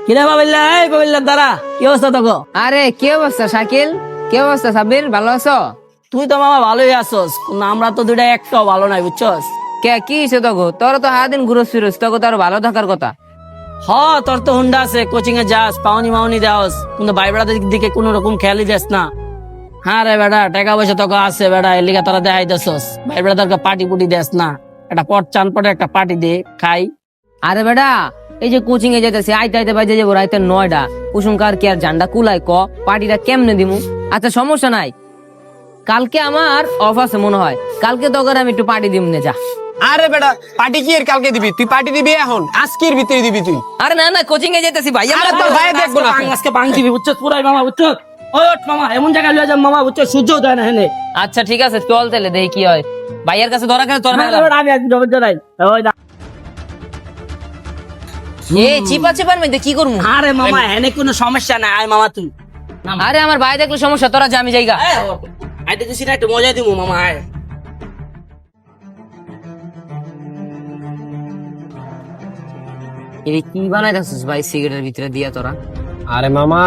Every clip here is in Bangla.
কিরে বাবিল্লা, এই বাবিল্লা দাঁড়া, কি অবস্থা তোকে? আরে কি অবস্থা শাকিল? কি অবস্থা সাব্বির? ভালো আছো? তুই তো মামা ভালোই আছোস, কিন্তু আমরা তো দুইটা একটাও ভালো নাই, বুঝছস? কে কি হয়েছে তোকে? তোর তো সারাদিন ঘুরোস ফিরোস, তোকে তো আরো ভালো থাকার কথা। হ, তোর তো হুন্ডা আছে, কোচিং এ যাস, পাওনি মাউনি দেওয়াস, কিন্তু ভাই বেড়াদের দিকে কোনো রকম খেয়ালই দেস না। হ্যাঁ রে বেটা, টাকা পয়সা তোকে আছে বেটা, এর লিগা তোরা দেখাই দেছস। ভাই বেড়াদেরকে পার্টি পুটি দেস না, একটা পট চান পটে একটা পার্টি দে খাই। আরে বেটা, এই যে কোচিং এ যেতেছে, আইতে আইতে বাজে যাবো রাইতে 9টা। কুসুমকার কি আর ঝান্ডা কুলাই ক? পার্টিটা কেমনে দিমু? আচ্ছা সমস্যা নাই, কালকে আমার অফ আছে মনে হয়, কালকে তোকে আমি একটু পার্টি দিমু নে যা। আরে বেটা, পার্টি কি এর কালকে দিবি? তুই পার্টি দিবি এখন, আজকের ভিতরে দিবি তুই। আরে না না, কোচিং এ যেতেছি ভাই। আরে তোর ভাই দেখবো না। আজকে বাং দিবি, বুঝছস? পুরাই মামা, বুঝছস? ওই ওঠ মামা, এমন জায়গায় লয়ে যাম মামা, বুঝছস? সূর্য উদয় না হেনে। আচ্ছা ঠিক আছে, চল তাহলে দেখি কি হয়। ভাইয়ের কাছে ধরা খেলে তোর আমি একদম জবর জড়াই। ওই না। এ চিপা চিপার মধ্যে কি করবো? আরে মামা, হেনে কোনো সমস্যা নাই, আয় মামা তুই। আরে আমার ভাই দেখলে সমস্যা, তোরা যা আমি যাইগা। আইতে দিছি না, একটু মজা দিমু মামা, আয়। এই কি বানাইতাছিস ভাই সিগারেটের ভিতরে দিয়া তোরা? আরে মামা,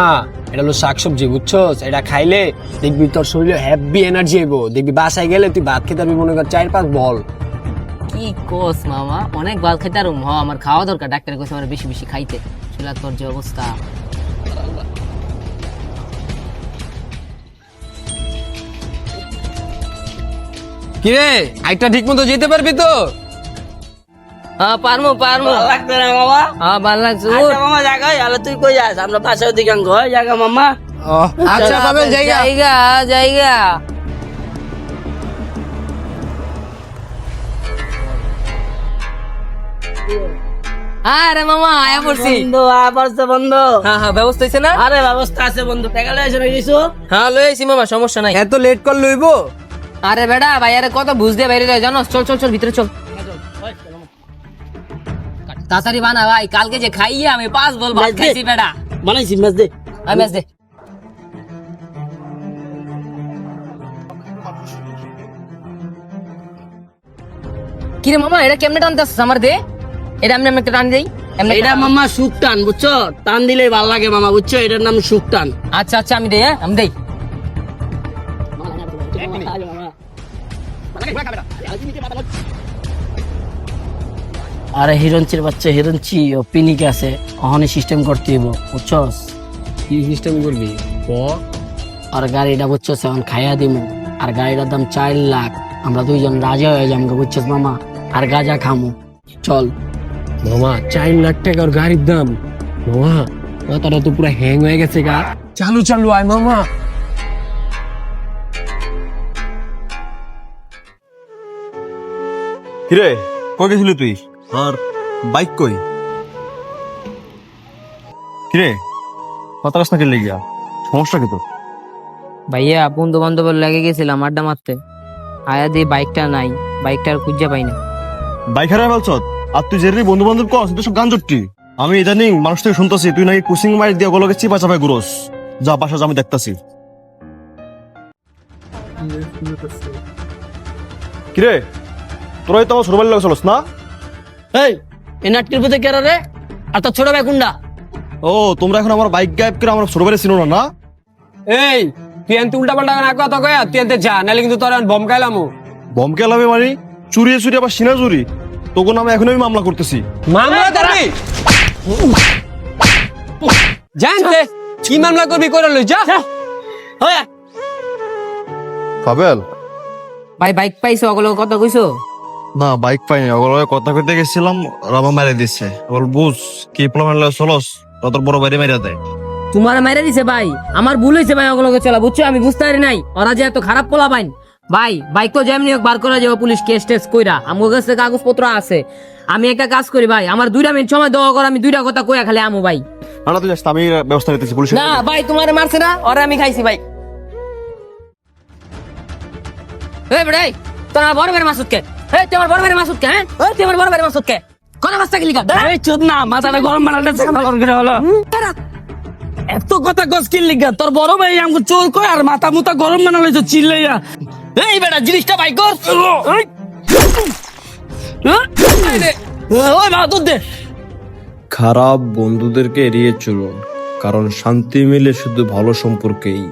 এটা হলো শাকসবজি, বুঝছস? এটা খাইলে দেখবি তোর শরীরে হ্যাপি এনার্জি আইবো। দেখবি বাসায় গেলে তুই ভাত খেতে পারবি মনে কর 4-5 বল। কি কোস মামা, অনেক ভালো খাইতে আর আমার খাওয়া দরকার। ডাক্তার কইছে আমার বেশি বেশি খাইতে। চুলা তোর যে অবস্থা। কিরে, আইটা ঠিক মতো যেতে পারবি তো? হ্যাঁ পারমু পারমু। ভালো লাগছে না মামা? হ্যাঁ ভালো লাগছে। আচ্ছা মামা, জায়গায় আলো তুই কই যাস? আমরা পাশে অধিকাংশ হয় জায়গা মামা। আচ্ছা পাবেল, জায়গা। জায়গা জায়গা। আরে মামা আয়া পড়ছি। বন্ধু আপারছে বন্ধু। হ্যাঁ হ্যাঁ, ব্যবস্থা হইছে না? আরে ব্যবস্থা আছে বন্ধু, টাকা লয়ে এসে গেছো। হ্যাঁ লই আইছি মামা, সমস্যা নাই। এত লেট কর লইব? আরে বেটা ভাই, আরে কত বুঝ দিয়ে বাইরে যায় জানো? চল চল চল ভিতরে চল। তাড়াতাড়ি বানা ভাই, কালকে যে খাইয়ে আমি 5 বল ভাত খাইছি বেটা। বানাইছি ম্যাচ দে। আমি ম্যাচ দে। কিরে মামা, এটা কেমনে টানতেছিস আমার দে? এটা আমি একটা টান দেই। এমনি এটা মামা সুখ টান, বুঝছো? টান দিলেই ভালো লাগে মামা, বুঝছো? এটার নাম সুখ টান। আচ্ছা আচ্ছা আমি দেই, হ্যাঁ আমি দেই। আরে হিরঞ্চির বাচ্চা হিরঞ্চি, ও পিনিক আছে, অহনে সিস্টেম করতে হইব, বুঝছস? কি সিস্টেম করবি? আর গাড়িটা বুঝছস এখন খাইয়া দিমু, আর গাড়িটার দাম 4 লাখ। আমরা দুইজন রাজা হয়ে যাবো, বুঝছস মামা? আর গাজা খামু, চল। মামা 4 লাখ টাকার গাড়ির দাম? মামা মাথাটা তো পুরো হ্যাং হয়ে গেছে গা। চালু চালু আয় মামা। কিরে, কই গেছিলি তুই? আর বাইক কই? কিরে, কথা কাজ না কে লেগিয়া? সমস্যা কি তোর? ভাইয়া বন্ধু বান্ধবের লেগে গেছিলাম আড্ডা মারতে, আয়া দিয়ে বাইকটা নাই, বাইকটা আর খুঁজে পাই না। বাইক হারাই ফেলছ? আর তুই যেরকম বন্ধু বান্ধব কস, এটা সব গান জট্টি। আমি ইদানিং মানুষ থেকে শুনতেছি তুই নাকি কুচিং মাইর দিয়ে ওগুলোকে চিপা চাপায় ঘুরোস। যা বাসা যা, আমি দেখতাছি। কিরে, তোরাই তো আমার ছোটবেলার লাগে চলস না? এই এনাটকির পুতে কে রে? আর তোর ছোট ভাই কোনটা? ও, তোমরা এখন আমার বাইক গায়েব করে আমার ছোটবেলায় চিনো না? না এই তুই এনতে উল্টা পাল্টা না কথা কয়া, তুই এনতে যা, নাহলে কিন্তু তোর বম খাইলামু। বম কেলাবে মানে চুরিয়ে চুরি আবার সিনা চুরি, তোকে নামে এখন আমি মামলা করতেছি। মামলা করবি? জানতে কি মামলা করবি করে লই যা। হ্যাঁ পাবেল, ভাই বাইক পাইছো? ওগুলো কত কইছো? না বাইক পাইনি, ওগুলো কথা কইতে গেছিলাম, রামা মেরে দিচ্ছে। ওর বুঝ কি প্রমাণ চলস, তোর বড় বাইরে মেরে দেয়। তোমার মাইরা দিছে ভাই, আমার ভুল হয়েছে ভাই, ওগুলোকে চলা বুঝছো? আমি বুঝতে পারি নাই ওরা যে এত খারাপ পোলা বাইন। ভাই বাইক তো যেমনি হোক বার করা যাবে, পুলিশ কেস টেস কইরা আমার কাছে কাগজপত্র আছে। আমি একটা কাজ করি ভাই, আমার 2টা মিনিট সময় দেওয়া কর, আমি 2টা কথা কইয়া খালি আমু ভাই। না তুই যাস, আমি ব্যবস্থা নিতেছি পুলিশ। না ভাই তোমার মারছে না, ওরে আমি খাইছি ভাই। এই বেড়াই, তোর বড় বেড়ে মাসুদ কে? এই তোমার বড় বেড়ে মাসুদ কে? হ্যাঁ ওই তোমার বড় বেড়ে মাসুদ কে? কোন অবস্থা গেলি কা? এই চোদ না, মাথাটা গরম বানাতে হলো। এত কথা কস কি লিগা? তোর বড় ভাই আমাকে চোর কয় আর মাথা মুতা গরম বানালে তো চিল্লাইয়া। এই বেটা জিনিসটা বাই কর। ওই মা দুধ দে। খারাপ বন্ধুদেরকে এড়িয়ে চলুন, কারণ শান্তি মিলে শুধু ভালো সম্পর্কেই।